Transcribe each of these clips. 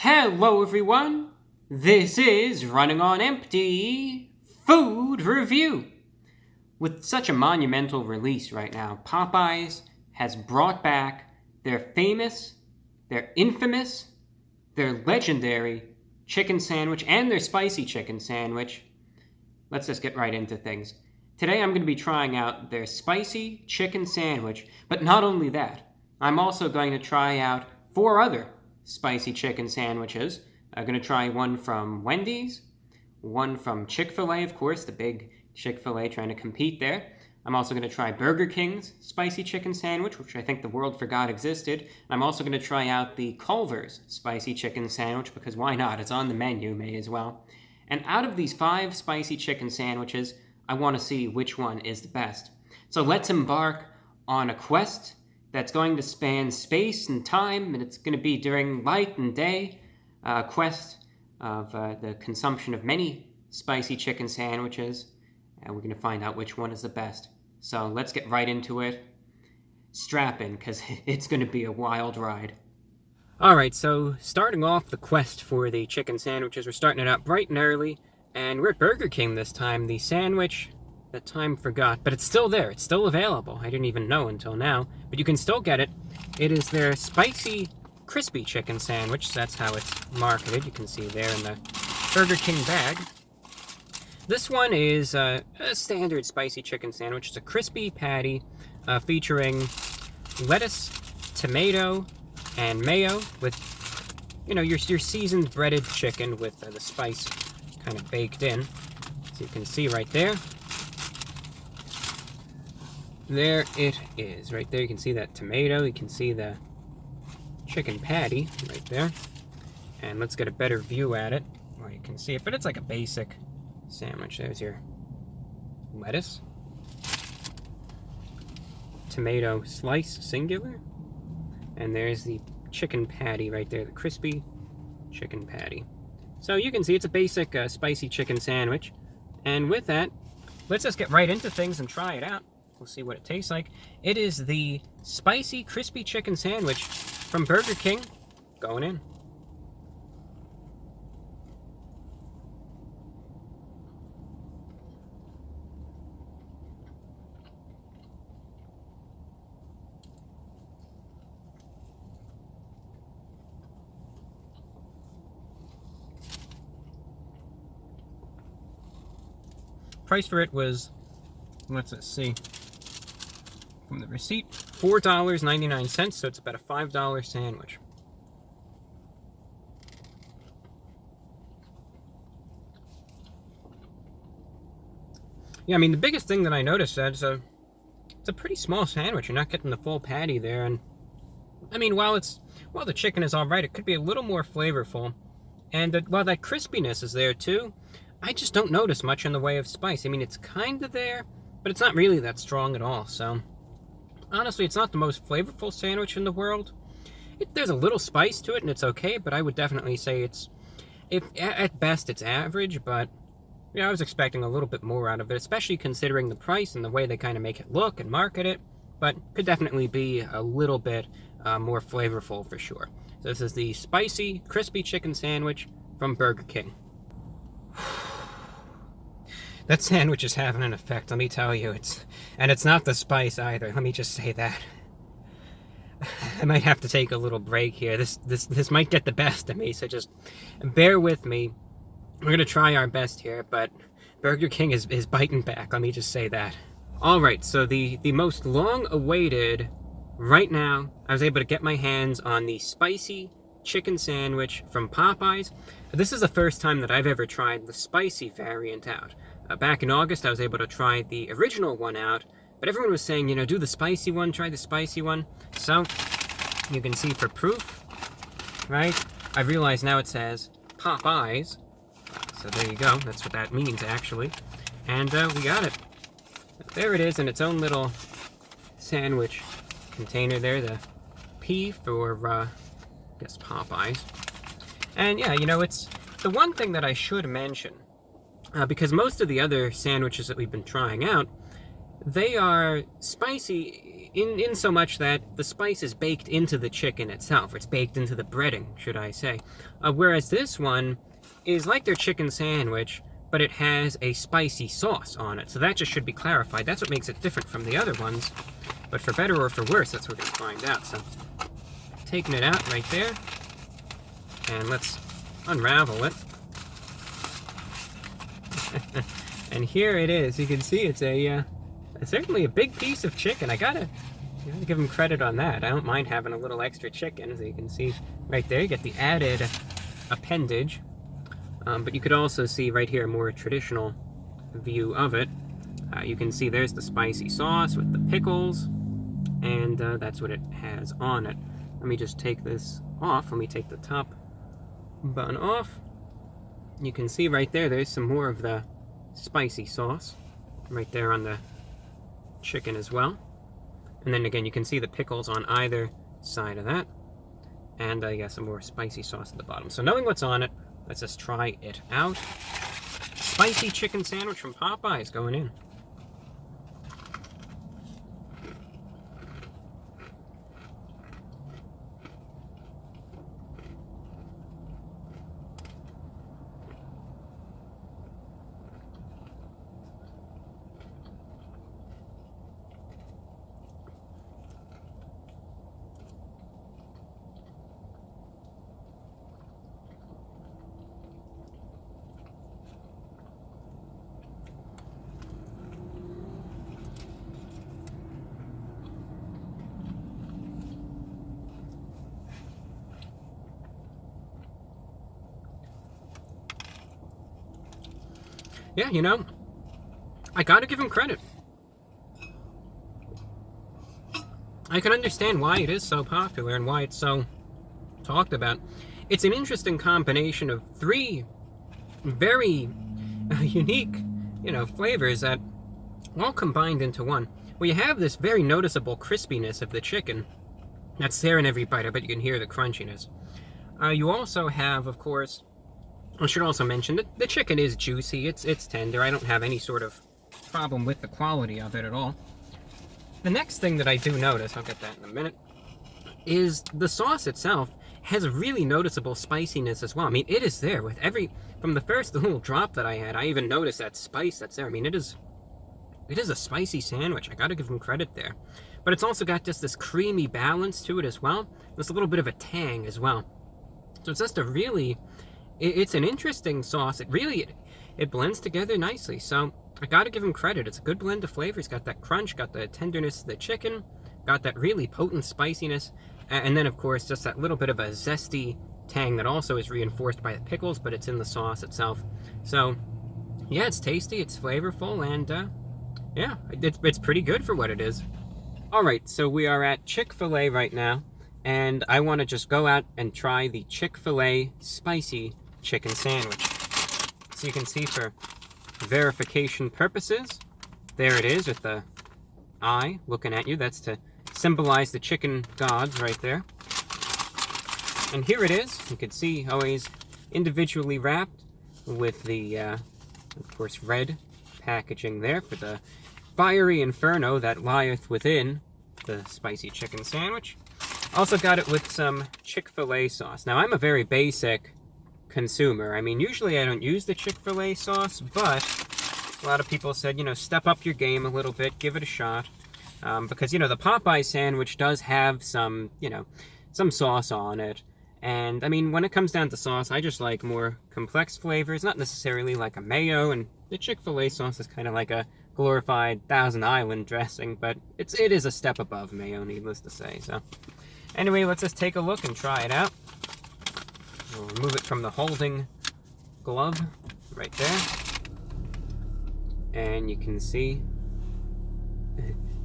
Hello everyone, this is Running on Empty Food Review. With such a monumental release right now, Popeyes has brought back their famous, their infamous, their legendary chicken sandwich and their spicy chicken sandwich. Let's just get right into things. Today I'm going to be trying out their spicy chicken sandwich, but not only that, I'm also going to try out 4 other spicy chicken sandwiches. I'm going to try one from Wendy's, one from Chick-fil-A, of course, the big Chick-fil-A trying to compete there. I'm also going to try Burger King's spicy chicken sandwich, which I think the world forgot existed. I'm also going to try out the Culver's spicy chicken sandwich, because why not? It's on the menu, may as well. And out of these 5 spicy chicken sandwiches, I want to see which one is the best. So let's embark on a quest that's going to span space and time, and it's going to be during night and day, a quest of the consumption of many spicy chicken sandwiches, and we're going to find out which one is the best. So let's get right into it. Strap in, because it's going to be a wild ride. Alright, so starting off the quest for the chicken sandwiches, we're starting it out bright and early, and we're at Burger King this time. The sandwich that time forgot, but it's still there. It's still available. I didn't even know until now, but you can still get it. It is their spicy crispy chicken sandwich. That's how it's marketed. You can see there in the Burger King bag. This one is a standard spicy chicken sandwich. It's a crispy patty featuring lettuce, tomato, and mayo with, you know, your seasoned breaded chicken with the spice kind of baked in. So you can see right there. There it is, right there. You can see that tomato. You can see the chicken patty right there. And let's get a better view at it where you can see it. But it's like a basic sandwich. There's your lettuce, tomato slice, singular. And there's the chicken patty right there, the crispy chicken patty. So you can see it's a basic spicy chicken sandwich. And with that, let's just get right into things and try it out. We'll see what it tastes like. It is the spicy crispy chicken sandwich from Burger King. Going in. Price for it was, let's see, from the receipt, $4.99, so it's about a $5 sandwich. Yeah, I mean, the biggest thing that I noticed is it's a pretty small sandwich. You're not getting the full patty there, and I mean, while the chicken is all right, it could be a little more flavorful, and while that crispiness is there too, I just don't notice much in the way of spice. I mean, it's kind of there, but it's not really that strong at all. So, honestly, it's not the most flavorful sandwich in the world. There's a little spice to it, and it's okay, but I would definitely say at best, it's average, but yeah, I was expecting a little bit more out of it, especially considering the price and the way they kind of make it look and market it, but could definitely be a little bit more flavorful for sure. So this is the spicy, crispy chicken sandwich from Burger King. That sandwich is having an effect, let me tell you. And it's not the spice either, let me just say that. I might have to take a little break here. This might get the best of me, so just bear with me. We're going to try our best here, but Burger King is biting back, let me just say that. Alright, so the most long-awaited, right now, I was able to get my hands on the spicy chicken sandwich from Popeyes. This is the first time that I've ever tried the spicy variant out. Back in August, I was able to try the original one out, but everyone was saying, you know, do the spicy one, try the spicy one. So, you can see for proof, right? I realize now it says Popeyes. So there you go, that's what that means actually. And we got it. There it is in its own little sandwich container there, the P for, I guess, Popeyes. And yeah, you know, it's the one thing that I should mention, because most of the other sandwiches that we've been trying out, they are spicy in so much that the spice is baked into the chicken itself. It's baked into the breading, should I say. Whereas this one is like their chicken sandwich, but it has a spicy sauce on it. So that just should be clarified. That's what makes it different from the other ones. But for better or for worse, that's what we're going to find out. So taking it out right there, and let's unravel it. And here it is. You can see it's certainly a big piece of chicken. I gotta give them credit on that. I don't mind having a little extra chicken. As you can see right there, you get the added appendage. But you could also see right here a more traditional view of it. You can see there's the spicy sauce with the pickles, and that's what it has on it. Let me just take this off. Let me take the top bun off. You can see right there, there's some more of the spicy sauce right there on the chicken as well. And then again, you can see the pickles on either side of that. And I guess some more spicy sauce at the bottom. So knowing what's on it, let's just try it out. Spicy chicken sandwich from Popeyes going in. Yeah, you know, I gotta give him credit. I can understand why it is so popular and why it's so talked about. It's an interesting combination of three very unique, flavors that all combined into one. Well, you have this very noticeable crispiness of the chicken that's there in every bite. I bet you can hear the crunchiness. You also have, of course, I should also mention that the chicken is juicy, it's tender. I don't have any sort of problem with the quality of it at all. The next thing that I do notice, I'll get that in a minute, is the sauce itself has a really noticeable spiciness as well. I mean, it is there with from the first little drop that I had, I even noticed that spice that's there. I mean, it is a spicy sandwich. I gotta give them credit there. But it's also got just this creamy balance to it as well. There's a little bit of a tang as well. So it's just it's an interesting sauce. It blends together nicely. So I gotta give him credit. It's a good blend of flavors. Got that crunch, got the tenderness of the chicken, got that really potent spiciness, and then of course just that little bit of a zesty tang that also is reinforced by the pickles, but it's in the sauce itself. So yeah, it's tasty, it's flavorful, and yeah, it's pretty good for what it is. Alright, so we are at Chick-fil-A right now, and I want to just go out and try the Chick-fil-A spicy chicken sandwich. So you can see for verification purposes, there it is with the eye looking at you. That's to symbolize the chicken gods right there. And here it is. You can see always individually wrapped with the, of course, red packaging there for the fiery inferno that lieth within the spicy chicken sandwich. Also got it with some Chick-fil-A sauce. Now, I'm a very basic consumer. I mean, usually I don't use the Chick-fil-A sauce, but a lot of people said, step up your game a little bit, give it a shot. Because, the Popeyes sandwich does have some, some sauce on it. And, I mean, when it comes down to sauce, I just like more complex flavors, not necessarily like a mayo. And the Chick-fil-A sauce is kind of like a glorified Thousand Island dressing, but it is a step above mayo, needless to say. So, anyway, let's just take a look and try it out. We'll remove it from the holding glove right there. And you can see,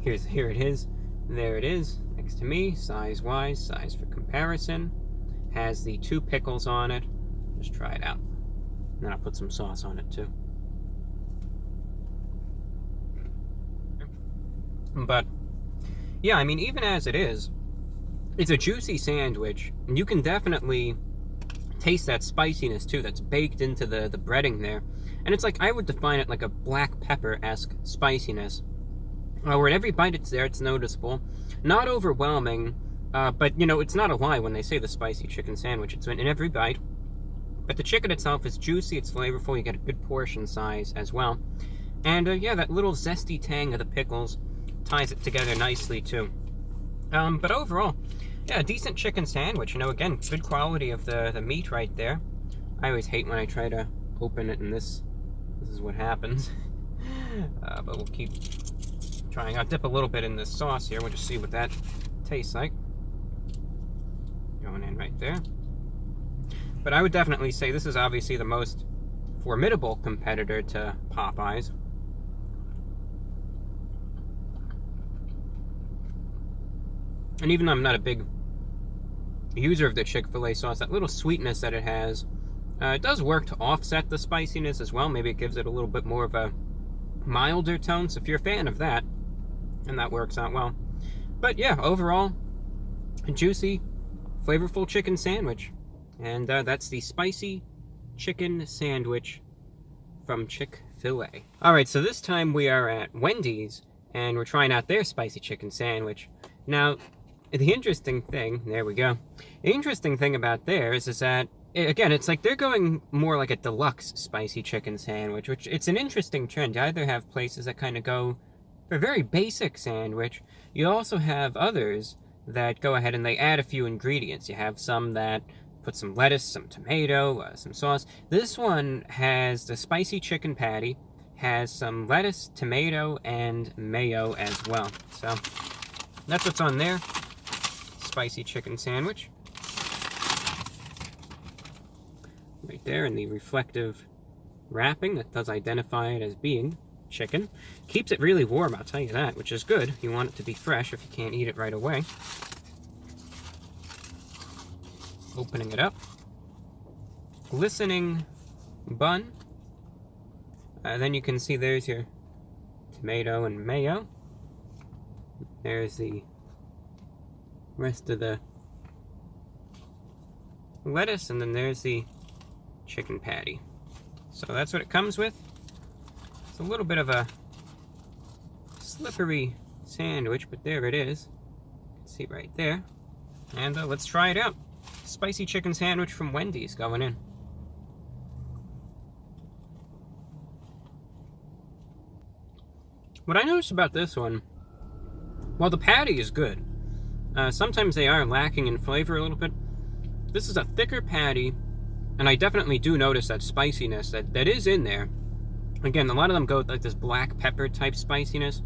here it is. There it is, next to me, size-wise, size for comparison. Has the 2 pickles on it. Just try it out. And then I'll put some sauce on it too. But, yeah, I mean, even as it is, it's a juicy sandwich. And you can definitely taste that spiciness too that's baked into the breading there. And it's like, I would define it like a black pepper-esque spiciness. Where at every bite it's there, it's noticeable. Not overwhelming, but, you know, it's not a lie when they say the spicy chicken sandwich. It's in every bite. But the chicken itself is juicy, it's flavorful, you get a good portion size as well. And, yeah, that little zesty tang of the pickles ties it together nicely, too. But overall, yeah, a decent chicken sandwich. You know, again, good quality of the meat right there. I always hate when I try to open it and this is what happens. But we'll keep trying. I'll dip a little bit in this sauce here. We'll just see what that tastes like. Going in right there. But I would definitely say this is obviously the most formidable competitor to Popeyes. And even though I'm not a big user of the Chick-fil-A sauce, that little sweetness that it has, it does work to offset the spiciness as well. Maybe it gives it a little bit more of a milder tone. So if you're a fan of that, and that works out well. But yeah, overall, a juicy, flavorful chicken sandwich. And that's the spicy chicken sandwich from Chick-fil-A. Alright, so this time we are at Wendy's, and we're trying out their spicy chicken sandwich. Now, the interesting thing, there we go. The interesting thing about theirs is that, again, it's like they're going more like a deluxe spicy chicken sandwich, which it's an interesting trend. You either have places that kind of go for a very basic sandwich. You also have others that go ahead and they add a few ingredients. You have some that put some lettuce, some tomato, some sauce. This one has the spicy chicken patty, has some lettuce, tomato, and mayo as well. So that's what's on there. Spicy chicken sandwich. Right there in the reflective wrapping that does identify it as being chicken. Keeps it really warm, I'll tell you that, which is good. You want it to be fresh if you can't eat it right away. Opening it up. Glistening bun. Then you can see there's your tomato and mayo. There's the rest of the lettuce, and then there's the chicken patty. So that's what it comes with. It's a little bit of a slippery sandwich, but there it is. You can see right there. And let's try it out. Spicy chicken sandwich from Wendy's going in. What I noticed about this one, while the patty is good, sometimes they are lacking in flavor a little bit. This is a thicker patty, and I definitely do notice that spiciness that is in there. Again, a lot of them go with like this black pepper type spiciness.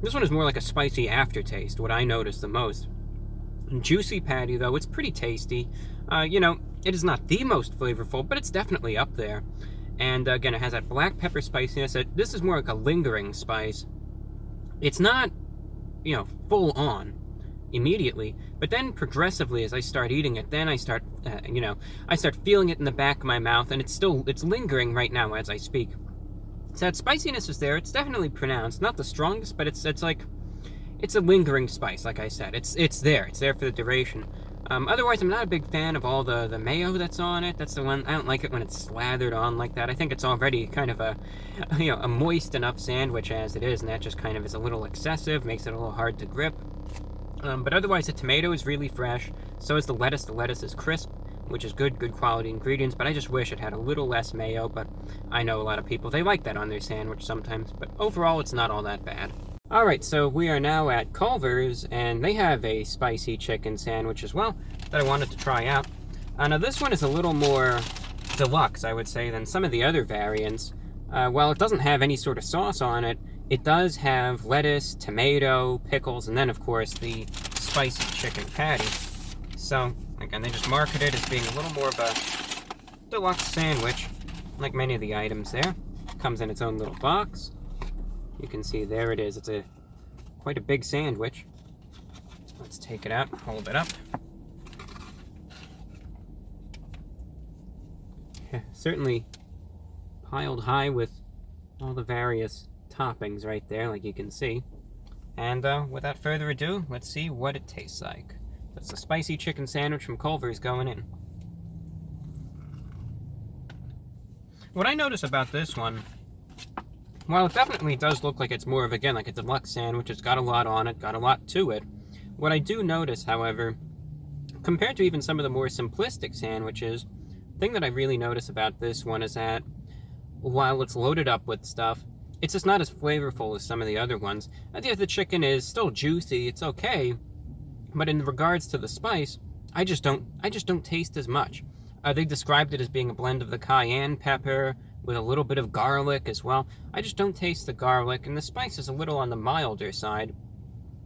This one is more like a spicy aftertaste, what I notice the most. Juicy patty, though, it's pretty tasty. You know, it is not the most flavorful, but it's definitely up there. And again, it has that black pepper spiciness. This is more like a lingering spice. It's not, you know, full on immediately, but then progressively as I start eating it, then I start, you know, I start feeling it in the back of my mouth, and it's lingering right now as I speak. So that spiciness is there. It's definitely pronounced. Not the strongest, but it's like, it's a lingering spice, like I said. It's there. It's there for the duration. Otherwise, I'm not a big fan of all the mayo that's on it. That's the one, I don't like it when it's slathered on like that. I think it's already kind of a, you know, a moist enough sandwich as it is, and that just kind of is a little excessive, makes it a little hard to grip. But otherwise, the tomato is really fresh. So is the lettuce. The lettuce is crisp, which is good quality ingredients, but I just wish it had a little less mayo. But I know a lot of people, they like that on their sandwich sometimes, but overall, it's not all that bad. Alright, so we are now at Culver's, and they have a spicy chicken sandwich as well that I wanted to try out. Now this one is a little more deluxe, I would say, than some of the other variants. While it doesn't have any sort of sauce on it, it does have lettuce, tomato, pickles, and then of course the spicy chicken patty. So, again, they just market it as being a little more of a deluxe sandwich, like many of the items there. Comes in its own little box. You can see there it is. It's quite a big sandwich. Let's take it out, hold it up. Yeah, certainly piled high with all the various toppings right there, like you can see. And without further ado, let's see what it tastes like. That's a spicy chicken sandwich from Culver's going in. What I notice about this one while it definitely does look like it's more of, again, like a deluxe sandwich, it's got a lot on it, got a lot to it. What I do notice, however, compared to even some of the more simplistic sandwiches, the thing that I really notice about this one is that while it's loaded up with stuff, it's just not as flavorful as some of the other ones. The chicken is still juicy, it's okay, but in regards to the spice, I just don't taste as much. They described it as being a blend of the cayenne pepper with a little bit of garlic as well. I just don't taste the garlic, and the spice is a little on the milder side.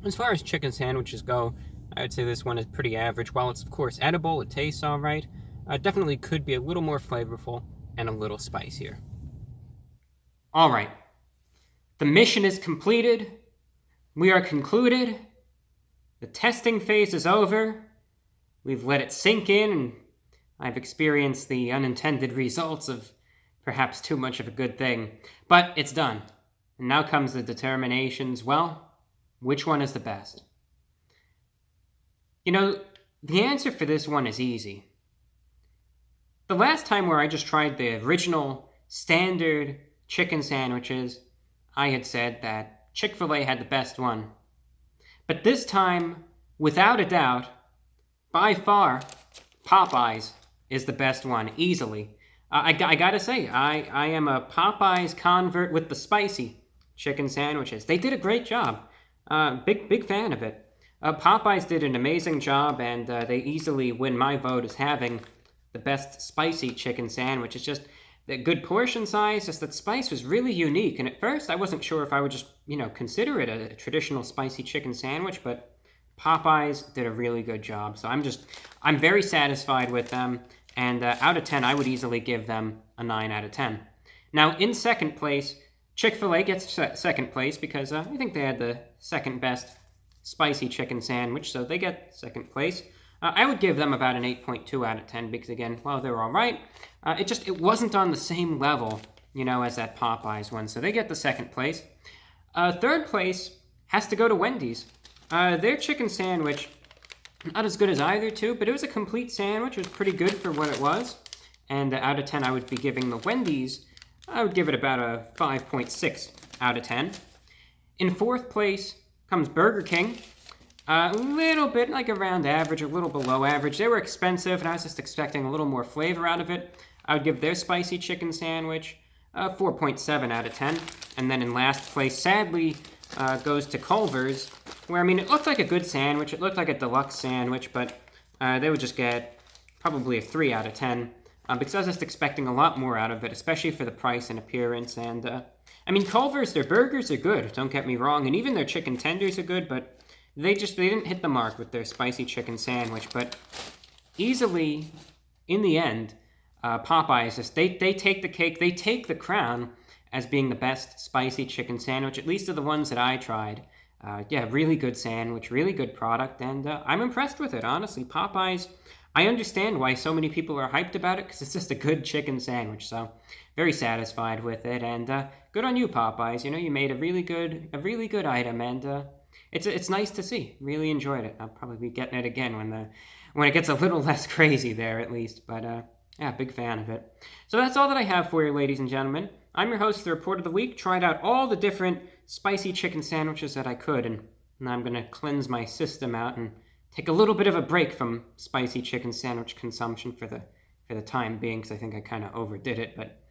As far as chicken sandwiches go, I would say this one is pretty average. While it's, of course, edible, it tastes all right. Definitely could be a little more flavorful and a little spicier. All right. The mission is completed. We are concluded. The testing phase is over. We've let it sink in, and I've experienced the unintended results of perhaps too much of a good thing. But it's done. And now comes the determinations. Well, which one is the best? You know, the answer for this one is easy. The last time where I just tried the original standard chicken sandwiches, I had said that Chick-fil-A had the best one. But this time, without a doubt, by far, Popeyes is the best one, easily. I gotta say, I am a Popeyes convert with the spicy chicken sandwiches. They did a great job. Big fan of it. Popeyes did an amazing job, and they easily win my vote as having the best spicy chicken sandwich. It's just the good portion size, just that spice was really unique. And at first, I wasn't sure if I would just, consider it a traditional spicy chicken sandwich, but Popeyes did a really good job. So I'm very satisfied with them. And out of 10, I would easily give them a 9 out of 10. Now, in second place, Chick-fil-A gets second place because I think they had the second best spicy chicken sandwich, so they get second place. I would give them about an 8.2 out of 10 because, again, while they're all right, it wasn't on the same level, as that Popeyes one, so they get the second place. Third place has to go to Wendy's. Their chicken sandwich, not as good as either two, but it was a complete sandwich. It was pretty good for what it was. And out of 10, I would be giving the Wendy's, I would give it about a 5.6 out of 10. In fourth place comes Burger King. A little bit like around average, a little below average. They were expensive, and I was just expecting a little more flavor out of it. I would give their spicy chicken sandwich a 4.7 out of 10. And then in last place, sadly, goes to Culver's, where, it looked like a good sandwich. It looked like a deluxe sandwich, but they would just get probably a 3 out of 10, because I was just expecting a lot more out of it, especially for the price and appearance. And, Culver's, their burgers are good, don't get me wrong, and even their chicken tenders are good, but they didn't hit the mark with their spicy chicken sandwich. But easily, in the end, Popeyes, they take the cake, they take the crown as being the best spicy chicken sandwich, at least of the ones that I tried. Really good sandwich, really good product, and I'm impressed with it, honestly. Popeyes, I understand why so many people are hyped about it, because it's just a good chicken sandwich, so very satisfied with it, and good on you, Popeyes. You made a really good item, and it's nice to see. Really enjoyed it. I'll probably be getting it again when it gets a little less crazy there, at least, but big fan of it. So that's all that I have for you, ladies and gentlemen. I'm your host, The Report of the Week. Tried out all the different spicy chicken sandwiches that I could, and I'm going to cleanse my system out and take a little bit of a break from spicy chicken sandwich consumption for the time being, because I think I kind of overdid it. But,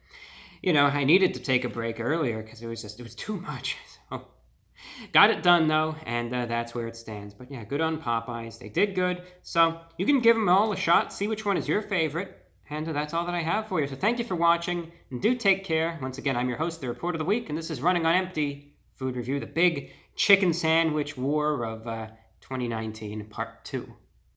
I needed to take a break earlier because it was too much. So, got it done, though, and that's where it stands. But, good on Popeyes. They did good. So you can give them all a shot, see which one is your favorite. And that's all that I have for you. So thank you for watching, and do take care. Once again, I'm your host, The Report of the Week, and this is Running on Empty Food Review, the big chicken sandwich war of 2019, Part 2.